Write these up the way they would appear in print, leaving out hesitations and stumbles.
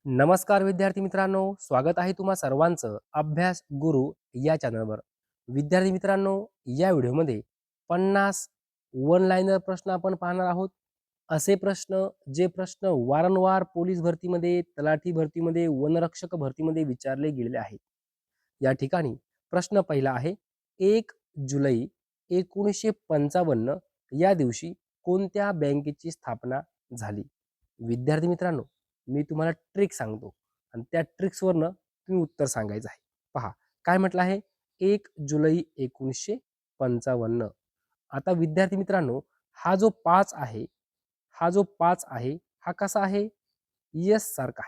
नमस्कार विद्यार्थी मित्रांनो, स्वागत आहे तुम्हा सर्वांचं अभ्यास गुरु या चॅनलवर. विद्यार्थी मित्रांनो, या व्हिडिओमध्ये 50 वन लाइनर प्रश्न आपण पाहणार आहोत. असे प्रश्न जे प्रश्न वारंवार पोलीस भरतीमध्ये, तलाठी भरतीमध्ये, वनरक्षक भरतीमध्ये विचारले गेलेले आहेत. या ठिकाणी प्रश्न पहिला आहे, 1 जुलै 1955 या दिवशी कोणत्या बँकेची स्थापना झाली? विद्यार्थी मित्रांनो, मी तुम्हाला ट्रिक सांगतो आणि त्या ट्रिक्सवरनं तुम्ही उत्तर सांगायचं आहे. पहा काय म्हटलं आहे, 1 जुलै 1955. आता विद्यार्थी मित्रांनो, हा जो 5 आहे, हा कसा आहे? यस सारखा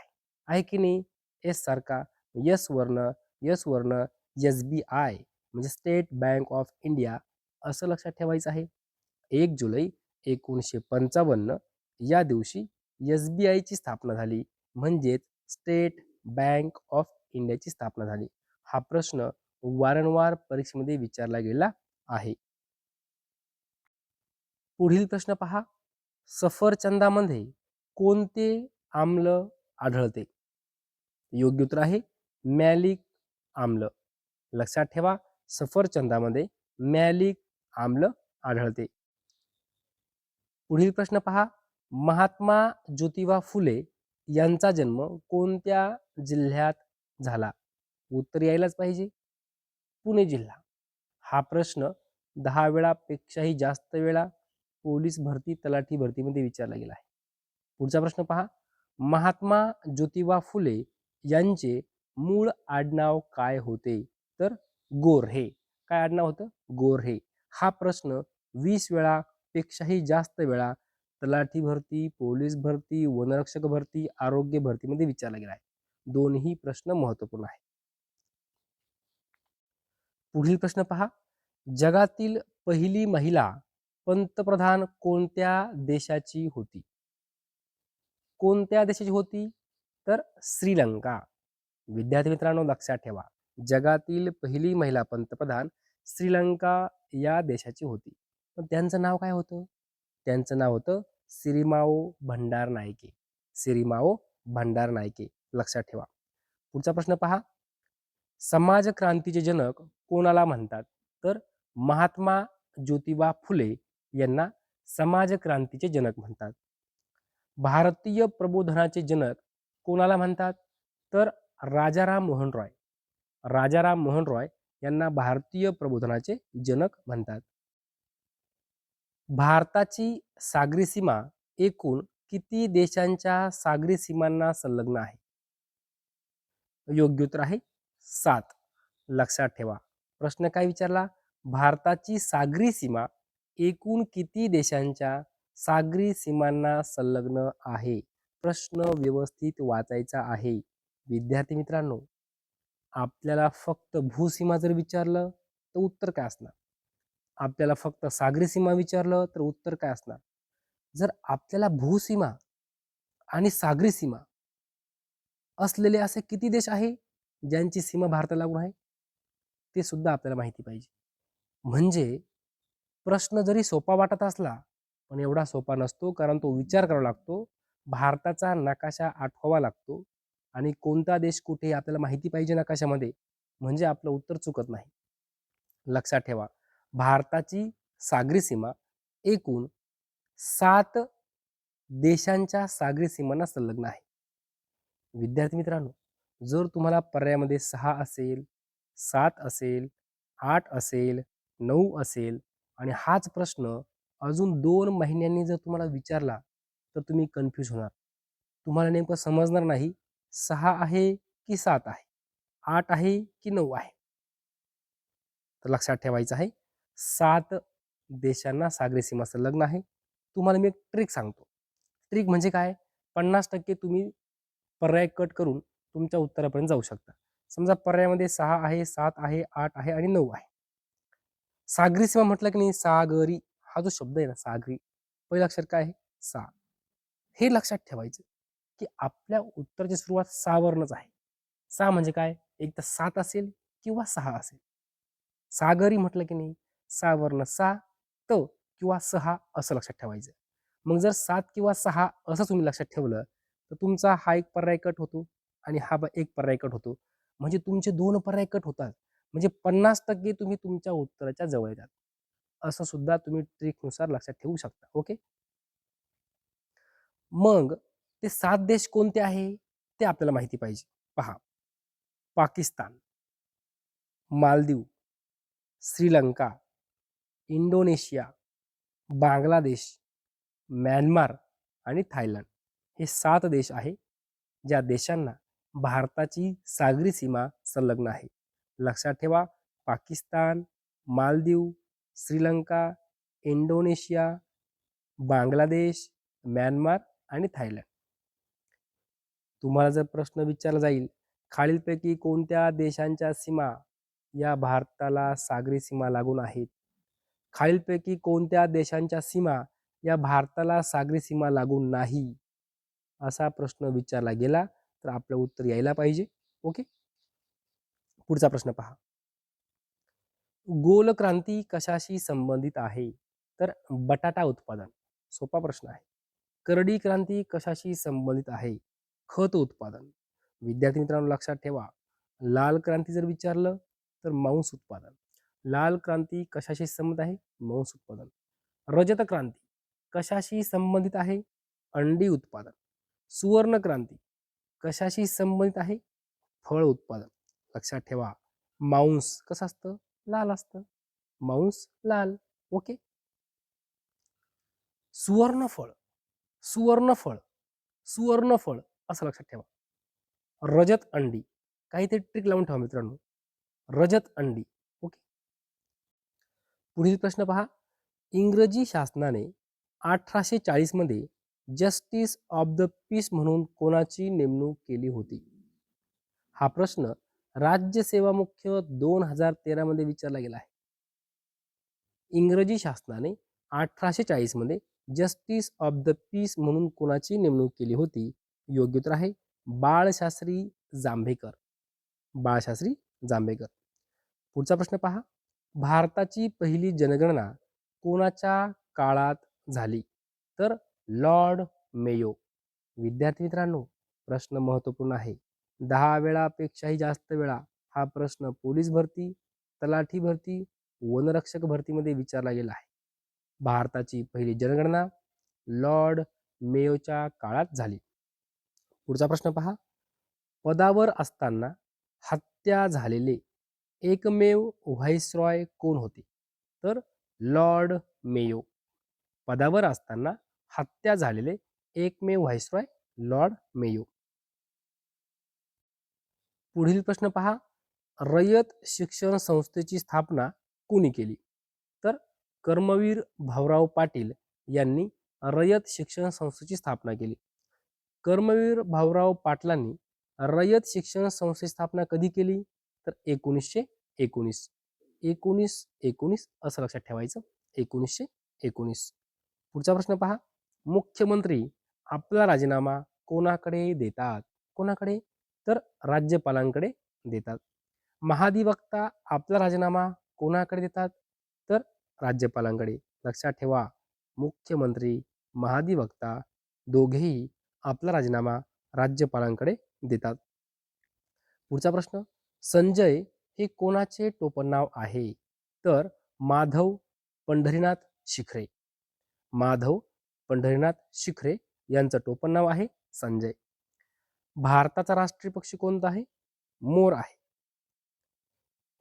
आहे की नाही? एस सारखा. यस वर्ण SBI म्हणजे स्टेट बँक ऑफ इंडिया असं लक्षात ठेवायचं आहे. 1 जुलै 1955 या दिवशी SBIची स्थापना झाली, म्हणजेच स्टेट बँक ऑफ इंडियाची स्थापना झाली. हा प्रश्न वारंवार परीक्षेमध्ये विचारला गेला आहे. पुढील प्रश्न पहा, सफरचंदामध्ये कोणते आम्ल आढळते? योग्य उत्तर आहे मॅलिक आम्ल. लक्षात ठेवा, सफरचंदामध्ये मॅलिक आम्ल आढळते. पुढील प्रश्न पहा, महात्मा ज्योतिबा फुले यांचा जन्म कोणत्या जिल्ह्यात झाला? उत्तर यायलाच पाहिजे, पुणे जिल्हा. हा प्रश्न 10 वेळापेक्षाही जास्त वेळा पोलीस भरती, तलाठी भरतीमध्ये विचारला गेला आहे. पुढचा प्रश्न पहा, महात्मा ज्योतिबा फुले यांचे मूळ आडनाव काय होते? तर गोऱ्हे. काय आडनाव होतं? गोऱ्हे. हा प्रश्न 20 वेळापेक्षाही जास्त वेळा तलाठी भरती, पोलीस भरती, वनरक्षक भरती, आरोग्य भरतीमध्ये विचारला गेला आहे. दोन्ही प्रश्न महत्त्वपूर्ण आहेत. पुढील प्रश्न पहा, जगातील पहिली महिला पंतप्रधान कोणत्या देशाची होती? कोणत्या देशाची होती? तर श्रीलंका. विद्यार्थी मित्रांनो, लक्षात ठेवा, जगातील पहिली महिला पंतप्रधान श्रीलंका या देशाची होती. पण त्यांचं नाव काय होतं? त्यांचं नाव होतं सिरिमाओ भंडारनायके. सिरिमाओ भंडारनायके. लक्षात ठेवा. पुढचा प्रश्न पहा, समाज क्रांतीचे जनक कोणाला म्हणतात? तर महात्मा ज्योतिबा फुले यांना समाज क्रांतीचे जनक म्हणतात. भारतीय प्रबोधनाचे जनक कोणाला म्हणतात? तर राजाराम मोहन रॉय. राजाराम मोहन रॉय यांना भारतीय प्रबोधनाचे जनक म्हणतात. भारताची सागरी सीमा एकूण किती देशांच्या सागरी सीमांना संलग्न आहे? योग्य उत्तर आहे 7. लक्षात ठेवा, प्रश्न काय विचारला? भारताची सागरी सीमा एकूण किती देशांच्या सागरी सीमांना संलग्न आहे? प्रश्न व्यवस्थित वाचायचा आहे. विद्यार्थी मित्रांनो, आपल्याला फक्त भूसीमा जर विचारलं तर उत्तर काय असणार? आपल्याला फक्त सागरी सीमा विचारलं तर उत्तर काय असणार? जर आपल्याला भूसीमा आणि सागरी सीमा असलेले असे किती देश आहे ज्यांची सीमा भारताला लागून आहे, ते सुद्धा आपल्याला माहिती पाहिजे. म्हणजे प्रश्न जरी सोपा वाटत असला पण एवढा सोपा नसतो, कारण तो विचार करावा लागतो, भारताचा नकाशा आठवावा लागतो आणि कोणता देश कुठे आपल्याला माहिती पाहिजे नकाशामध्ये, म्हणजे आपलं उत्तर चुकत नाही. लक्षात ठेवा, भारताची सागरी सीमा एकूण 7 देशांच्या सागरी सीमांना संलग्न आहे. विद्यार्थी मित्रांनो, जर तुम्हाला पर्यायामध्ये 6 असेल, 7 असेल, 8 असेल, 9 असेल आणि हाच प्रश्न अजून 2 महिन्यांनी जर तुम्हाला विचारला तर तुम्ही कन्फ्यूज होणार. तुम्हाला नेमकं समजणार नाही 6 आहे की 7 आहे, 8 आहे की 9 आहे. तर लक्षात ठेवायचं आहे, 7 देशांना सागरी सीमा संलग्न आहे. तुम्हाला मी एक ट्रिक सांगतो. ट्रिक म्हणजे काय? 50% तुम्ही पर्याय कट करून तुमच्या उत्तरापर्यंत जाऊ शकता. समजा पर्यायामध्ये 6 आहे, 7 आहे, 8 आहे आणि 9 आहे. सागरी सीमा म्हटलं की नाही, सागरी हा जो शब्द आहे ना, सागरी, पहिलं अक्षर काय आहे? सा. हे लक्षात ठेवायचं की आपल्या उत्तराची सुरुवात 6 वरनच आहे. 6 म्हणजे काय? एक तर 7 असेल किंवा 6 असेल. सागरी म्हटलं की नाही, 6 वर्ण 6 त किंवा 6 असं लक्षात ठेवायचं. मग जर 7 किंवा 6 असं तुम्ही लक्षात ठेवलं तर तुमचा हा एक पर्याय कट होतो आणि हा एक पर्याय कट होतो. म्हणजे तुमचे 2 पर्याय कट होतात. म्हणजे 50% तुम्ही तुमच्या उत्तराच्या जवळ येतात. असं सुद्धा तुम्ही ट्रिकनुसार लक्षात ठेवू शकता. ओके. मग ते 7 देश कोणते आहे? ते आपल्याला माहिती पाहिजे. पहा, पाकिस्तान, मालदीव, श्रीलंका, इंडोनेशिया, बांगलादेश, म्यानमार आणि थायलंड हे 7 देश आहे, ज्या देशांना भारताची सागरी सीमा संलग्न आहे. लक्षात ठेवा, पाकिस्तान, मालदीव, श्रीलंका, इंडोनेशिया, बांगलादेश, म्यानमार आणि थायलंड. तुम्हाला जर प्रश्न विचारला जाईल, खालीलपैकी कोणत्या देशांच्या सीमा या भारताला सागरी सीमा लागून आहेत? खालीलपैकी कोणत्या देशांच्या सीमा या भारताला सागरी सीमा लागून नाही? असा प्रश्न विचारला गेला तर आपलं उत्तर यायला पाहिजे. ओके. पुढचा प्रश्न पहा. गोल क्रांती कशाशी संबंधित आहे? तर बटाटा उत्पादन. सोपा प्रश्न आहे. करडी क्रांती कशाशी संबंधित आहे? खत उत्पादन. विद्यार्थी मित्रांनो लक्षात ठेवा, लाल क्रांती जर विचारलं तर मांस उत्पादन. लाल क्रांती कशाशी संबंधित आहे? मांस उत्पादन. रजत क्रांती कशाशी संबंधित आहे? अंडी उत्पादन. सुवर्ण क्रांती कशाशी संबंधित आहे? फळ उत्पादन. लक्षात ठेवा, मांस कसं असतं? लाल असतं. मांस लाल. ओके. सुवर्णफळ, सुवर्णफळ, सुवर्णफळ असं लक्षात ठेवा. रजत अंडी, काहीतरी ट्रिक लावून ठेवा मित्रांनो. रजत अंडी. ओके. पुढील प्रश्न पहा. इंग्रजी शासनाने 1840 मध्ये जस्टिस ऑफ द पीस म्हणून कोणाची नेमणूक केली होती? हा प्रश्न राज्यसेवा मुख्य 2013 मध्ये विचारला गेला आहे. इंग्रजी शासनाने 1840 मध्ये जस्टिस ऑफ द पीस म्हणून कोणाची नेमणूक केली होती? योग्य उत्तर आहे बाळशास्त्री जांभेकर. बाळशास्त्री जांभेकर. पुढचा प्रश्न पहा. भारताची पहिली जनगणना कोणाच्या काळात झाली? तर लॉर्ड मेयो. विद्यार्थी मित्रांनो, प्रश्न महत्वपूर्ण आहे. 10 वेळापेक्षाही जास्त वेळा हा प्रश्न पोलीस भरती, तलाठी भरती, वनरक्षक भरतीमध्ये विचारला गेला आहे. भारताची पहिली जनगणना लॉर्ड मेयोच्या काळात झाली. पुढचा प्रश्न पहा. पदावर असताना हत्या झालेले एकमेव व्हाईसरॉय कोण होते? तर लॉर्ड मेयो. पदावर असताना हत्या झालेले एकमेव व्हाईसरॉय लॉर्ड मेयो. पुढील प्रश्न पहा. रयत शिक्षण संस्थेची स्थापना कोणी केली? तर कर्मवीर भाऊराव पाटील यांनी रयत शिक्षण संस्थेची स्थापना केली. कर्मवीर भाऊराव पाटलांनी रयत शिक्षण संस्थेची स्थापना कधी केली? तर 1919. 1919 असं लक्षात ठेवायचं. 1919. पुढचा प्रश्न पहा. मुख्यमंत्री आपला राजीनामा कोणाकडे देतात? कोणाकडे? तर राज्यपालांकडे देतात. महाधिवक्ता आपला राजीनामा कोणाकडे देतात? तर राज्यपालांकडे. लक्षात ठेवा, मुख्यमंत्री, महाधिवक्ता दोघेही आपला राजीनामा राज्यपालांकडे देतात. पुढचा प्रश्न. संजय हे कोणाचे टोपणनाव आहे? तर माधव पंढरीनाथ शिखरे. माधव पंढरीनाथ शिखरे यांचं टोपणनाव आहे संजय. भारताचा राष्ट्रीय पक्षी कोणता आहे? मोर आहे.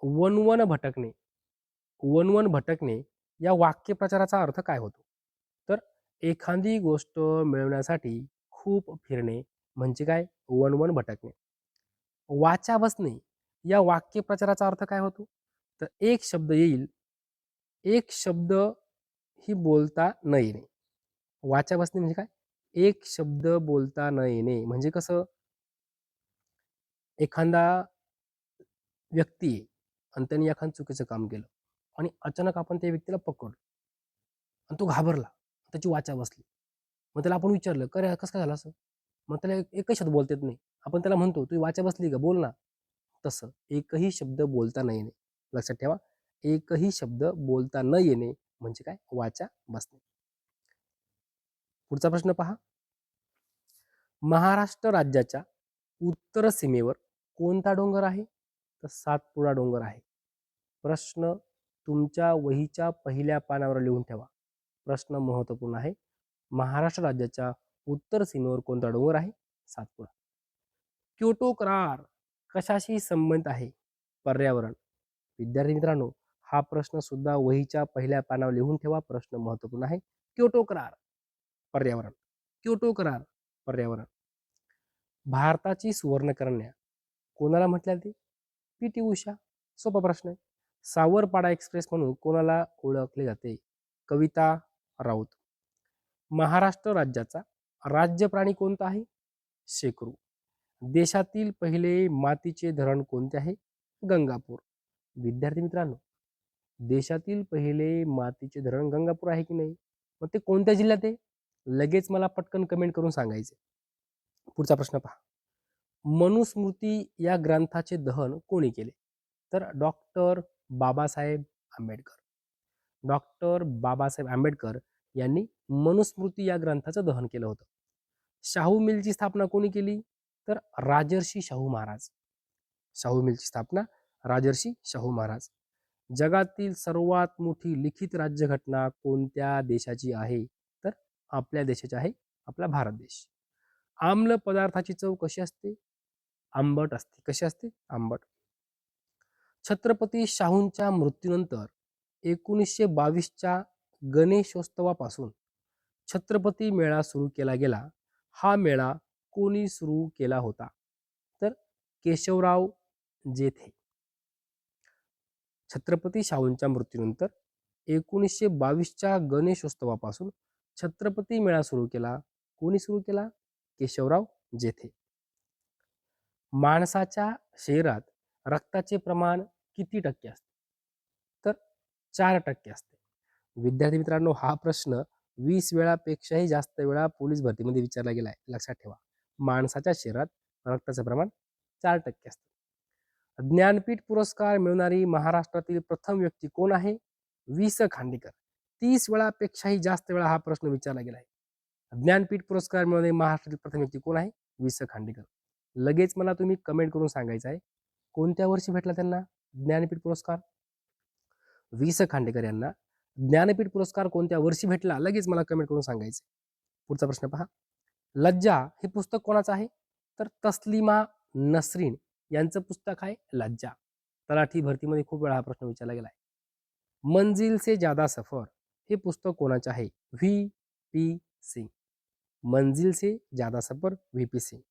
वनवन भटकणे, वनवन भटकणे या वाक्यप्रचाराचा अर्थ काय होतो? तर एखादी गोष्ट मिळवण्यासाठी खूप फिरणे म्हणजे काय? वनवन भटकणे. वाचा बसणे या वाक्यप्रचाराचा अर्थ काय होतो? तर एक शब्द येईल, एक शब्द ही बोलता न येणे. वाचा बसणे म्हणजे काय? एक शब्द बोलता न येणे म्हणजे कसं? एखादा व्यक्ती आहे आणि त्यांनी एखादं चुकीचं काम केलं आणि अचानक आपण त्या व्यक्तीला पकडलं आणि तो घाबरला, त्याची वाचा बसली. मग त्याला आपण विचारलं, "का रे कसं काय झालं असं?" मग त्याला एकही शब्द बोलता येत नाही. आपण त्याला म्हणतो, "तुझी वाचा बसली का? बोल ना." तसं एकही शब्द बोलता न येणे. लक्षात ठेवा, एकही शब्द बोलता न येणे म्हणजे काय? वाचा बसणे. पुढचा प्रश्न पहा. महाराष्ट्र राज्याच्या उत्तर सीमेवर कोणता डोंगर आहे? तर सातपुडा डोंगर आहे. प्रश्न तुमच्या वहीच्या पहिल्या पानावर लिहून ठेवा. प्रश्न महत्त्वपूर्ण आहे. महाराष्ट्र राज्याच्या उत्तर सीमेवर कोणता डोंगर आहे? सातपुडा. क्योटो करार कशाशी संबंधित आहे? पर्यावरण. विद्यार्थी मित्रांनो, हा प्रश्न सुद्धा वहीच्या पहिल्या पानावर लिहून ठेवा. प्रश्न महत्त्वपूर्ण आहे. क्योटो करार पर्यावरण. क्योटो करार पर्यावरण. भारताची सुवर्णकन्या कोणाला म्हटल्या जाते? पी.टी. उषा. सोपा प्रश्न आहे. सावरपाडा एक्सप्रेस म्हणून कोणाला ओळखले जाते? कविता राऊत. महाराष्ट्र राज्याचा राज्य प्राणी कोणता आहे? शेकरू. देशातील पहिले मातीचे धरण कोणते आहे? गंगापूर. विद्यार्थी मित्रांनो, देशातील पहिले मातीचे धरण गंगापूर आहे की नाही? मग ते कोणत्या जिल्ह्यात आहे? लगेच मला पटकन कमेंट करून सांगायचे. पुढचा प्रश्न पहा. मनुस्मृती या ग्रंथाचे दहन कोणी केले? तर डॉक्टर बाबासाहेब आंबेडकर. डॉक्टर बाबासाहेब आंबेडकर यांनी मनुस्मृती या ग्रंथाचं दहन केलं होतं. शाहू मिलची स्थापना कोणी केली? तर राजर्षी शाहू महाराज. शाहू मिलची स्थापना राजर्षी शाहू महाराज. जगातील सर्वात मोठी लिखित राज्यघटना कोणत्या देशाची आहे? तर आपल्या देशाची आहे, आपला भारत देश. आम्ल पदार्थाची चव कशी असते? आंबट असते. कशी असते? आंबट. छत्रपती शाहूंच्या मृत्यूनंतर 1922च्या गणेशोत्सवापासून छत्रपती मेळा सुरू केला गेला. हा मेळा कोणी सुरू केला होता? तर केशवराव जेथे. छत्रपती शाहूंच्या मृत्यूनंतर 1922च्या गणेशोत्सवापासून छत्रपती मेळा सुरू केला. कोणी सुरू केला? केशवराव जेथे. माणसाच्या शरीरात रक्ताचे प्रमाण किती टक्के असते? तर 4% असते. विद्यार्थी मित्रांनो, हा प्रश्न 20 वेळापेक्षाही जास्त वेळा पोलीस भरतीमध्ये विचारला गेला आहे. लक्षात ठेवा. माणसाच्या शरीरात रक्ताचे प्रमाण 4% असते. ज्ञानपीठ पुरस्कार मिळवणारी महाराष्ट्रातील प्रथम व्यक्ती कोण आहे? वि. स. खांडेकर. 30 वेळापेक्षाही जास्त वेळा हा प्रश्न विचारला गेला आहे. ज्ञानपीठ पुरस्कार मिळवणारी महाराष्ट्रातील प्रथम व्यक्ती कोण आहे? वि. स. खांडेकर. लगेच मला तुम्ही कमेंट करून सांगायचं आहे, कोणत्या वर्षी भेटला त्यांना ज्ञानपीठ पुरस्कार? वि. स. खांडेकर यांना ज्ञानपीठ पुरस्कार कोणत्या वर्षी भेटला? लगेच मला कमेंट करून सांगायचं. पुढचा प्रश्न पहा. लज्जा हे पुस्तक कोणाचं आहे? तर तस्लिमा नसरीन यांचं पुस्तक आहे लज्जा. तलाठी भरतीमध्ये खूप वेळा हा प्रश्न विचारला गेला आहे. मंजिल से ज्यादा सफर हे पुस्तक कोणाचे आहे? व्ही. पी. सिंग. मंजिल से ज्यादा सफर व्ही. पी. सिंग.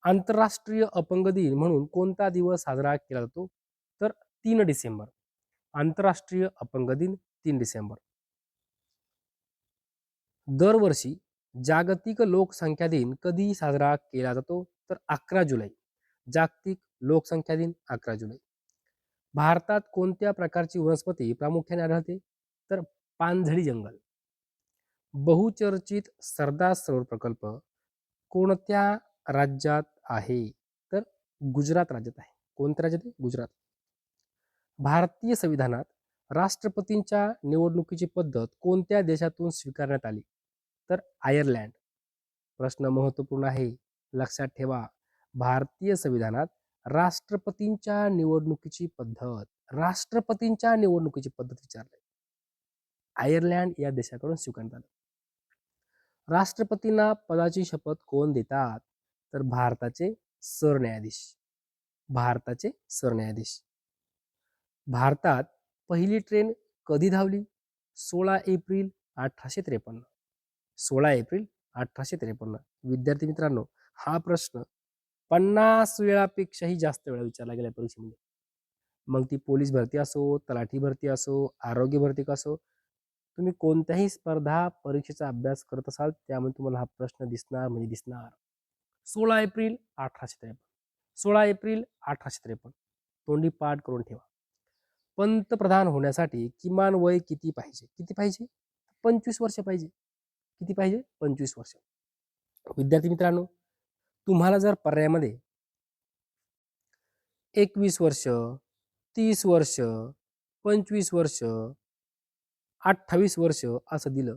आंतरराष्ट्रीय अपंग दिन म्हणून कोणता दिवस साजरा केला जातो? तर 3 डिसेंबर. आंतरराष्ट्रीय अपंग दिन 3 डिसेंबर. दरवर्षी जागतिक लोकसंख्या दिन कधी साजरा केला जातो? तर 11 जुलै. जागतिक लोकसंख्या दिन 11 जुलै. भारतात कोणत्या प्रकारची वनस्पती प्रामुख्याने आढळते? तर पानझडी जंगल. बहुचर्चित सरदार सरोवर प्रकल्प कोणत्या राज्यात आहे? तर गुजरात राज्यात आहे. कोणत्या राज्यात आहे? गुजरात. भारतीय संविधानात राष्ट्रपतींच्या निवडणुकीची पद्धत कोणत्या देशातून स्वीकारण्यात आली? तर आयर्लंड. प्रश्न महत्त्वपूर्ण आहे, लक्षात ठेवा. भारतीय संविधानात राष्ट्रपतींच्या निवडणुकीची पद्धत विचारली. आयर्लंड या देशाकडून स्वीकारण्यात आली. राष्ट्रपतींना पदाची शपथ कोण देतात? तर भारताचे सरन्यायाधीश. भारताचे सरन्यायाधीश. भारतात पहिली ट्रेन कधी धावली? 16 एप्रिल 1853. 16 एप्रिल 1853. विद्यार्थी मित्रांनो, हा प्रश्न 50 वेळापेक्षाही जास्त वेळा विचारला गेला परीक्षेमध्ये. मग ती पोलीस भरती असो, तलाठी भरती असो, आरोग्य भरती असो, तुम्ही कोणत्याही स्पर्धा परीक्षेचा अभ्यास करत असाल त्यामुळे तुम्हाला हा प्रश्न दिसणार म्हणजे दिसणार. 16 एप्रिल 1853. 16 एप्रिल 1853. तोंडी पाठ करून ठेवा. पंतप्रधान होण्यासाठी किमान वय किती पाहिजे? किती पाहिजे? 25 वर्ष पाहिजे. किती पाहिजे? 25 वर्ष. विद्यार्थी मित्रांनो, तुम्हाला जर पर्यायामध्ये 21 वर्ष, 30 वर्ष, 25 वर्ष, 28 वर्ष असं दिलं,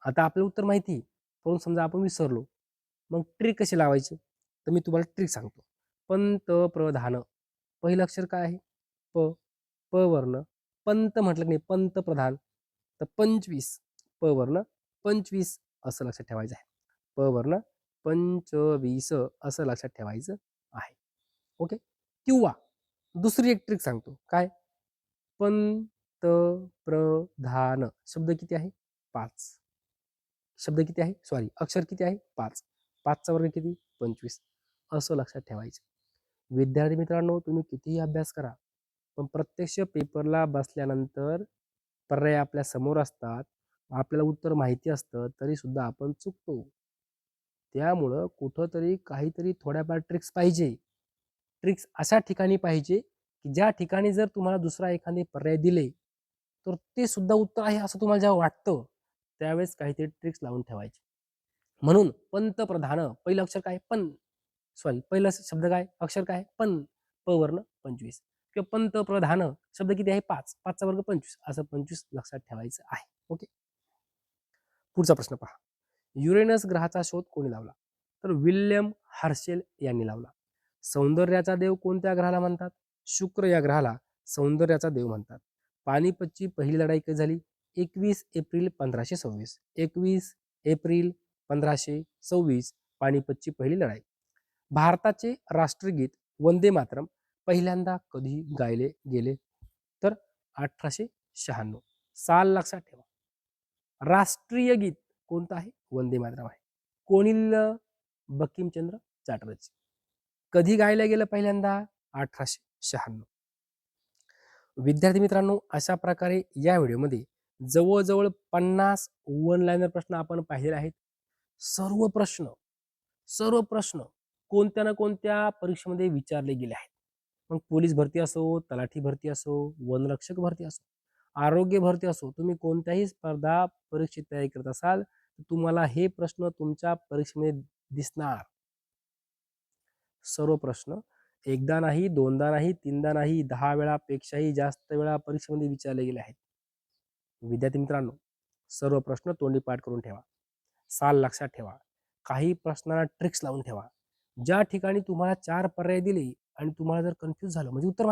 आता आपलं उत्तर माहिती पण समजा आपण विसरलो, मग ट्रिक कशी लावायची? तर मी तुम्हाला ट्रिक सांगतो. पंतप्रधान पहिलं अक्षर काय आहे? प. प वर्ण पंत म्हटलं की नाही, पंतप्रधान, तर 25 प वर्ण 25 असं लक्षात ठेवायचं आहे. प वर्ण 25 असं लक्षात ठेवायचं आहे. ओके. किंवा दुसरी एक ट्रिक सांगतो. काय? पंतप्रधान शब्द किती आहे? 5. शब्द किती आहे? सॉरी, अक्षर किती आहे? 5. 5चा वर्ग किती? 25 असं लक्षात ठेवायचं. विद्यार्थी मित्रांनो, तुम्ही कितीही अभ्यास करा, पण प्रत्यक्ष पेपरला बसल्यानंतर पर्याय आपल्या समोर असतात, आपल्याला उत्तर माहिती असतं, तरी सुद्धा आपण चुकतो. त्यामुळं कुठंतरी काहीतरी थोड्याफार ट्रिक्स पाहिजे. ट्रिक्स अशा ठिकाणी पाहिजे, की ज्या ठिकाणी जर तुम्हाला दुसरा एखादे पर्याय दिले, तर ते सुद्धा उत्तर आहे असं तुम्हाला जेव्हा वाटतं, त्यावेळेस काहीतरी ट्रिक्स लावून ठेवायचे. म्हणून पंतप्रधान पहिलं अक्षर काय? पण. सॉरी, पहिला शब्द काय? अक्षर काय? पण. प वर्ण 25 किंवा पंतप्रधान शब्द किती आहे? 5. 5चा वर्ग 25 असं 25 लक्षात ठेवायचं आहे. ओके. पुढचा प्रश्न पहा. युरेनस ग्रहाचा शोध कोणी लावला? तर विल्यम हर्शेल यांनी लावला. सौंदर्याचा देव कोणत्या ग्रहाला म्हणतात? शुक्र या ग्रहाला सौंदर्याचा देव म्हणतात. पानिपतची पहिली लढाई कधी झाली? 21 एप्रिल 1526. 21 एप्रिल 1526 पानिपतची पहिली लढाई. भारताचे राष्ट्रगीत वंदे मातरम पहिल्यांदा कधी गायले गेले? तर 1896. साल लक्षात ठेवा. राष्ट्रीय गीत कोणतं आहे? वंदे मातरम आहे. कोणी लिहिलं? बंकिमचंद्र चॅटर्जी. कधी गायलं गेलं पहिल्यांदा? 1896. विद्यार्थी मित्रांनो, अशा प्रकारे या व्हिडिओमध्ये जवळजवळ 50 वन लाईनर प्रश्न आपण पाहिलेले आहेत. सर्व प्रश्न कोणत्या ना कोणत्या परीक्षेमध्ये विचारले गेले आहेत. मग पोलीस भरती असो, तलाठी भरती असो, वनरक्षक भरती असो, आरोग्य भरती असो, तुम्ही कोणत्याही स्पर्धा परीक्षेत तयारी करत असाल, तर तुम्हाला हे प्रश्न तुमच्या परीक्षेमध्ये दिसणार. सर्व प्रश्न एकदा नाही, दोनदा नाही, तीनदा नाही, 10 वेळापेक्षाही जास्त वेळा परीक्षेमध्ये विचारले गेले आहेत. विद्यार्थी मित्रांनो, सर्व प्रश्न तोंडी पाठ करून ठेवा. साल लक्षात ठेवा. काही प्रश्नांना ट्रिक्स लावून ठेवा. ज्या ठिकाणी तुम्हाला 4 पर्याय दिले आणि तुम्हाला जर कन्फ्यूज झालं, म्हणजे उत्तर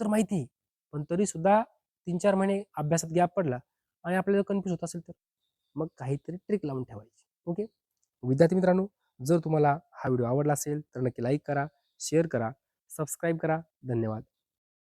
माहिती आहे, पण तरी सुद्धा 3-4 महिने अभ्यासात गॅप पडला आणि आपल्याला कन्फ्यूज होत असेल, तर मग काहीतरी ट्रिक लावून ठेवायची. ओके. विद्यार्थी मित्रांनो, जर तुम्हाला हा व्हिडिओ आवडला असेल तर नक्की लाईक करा, शेअर करा, सबस्क्राईब करा. धन्यवाद.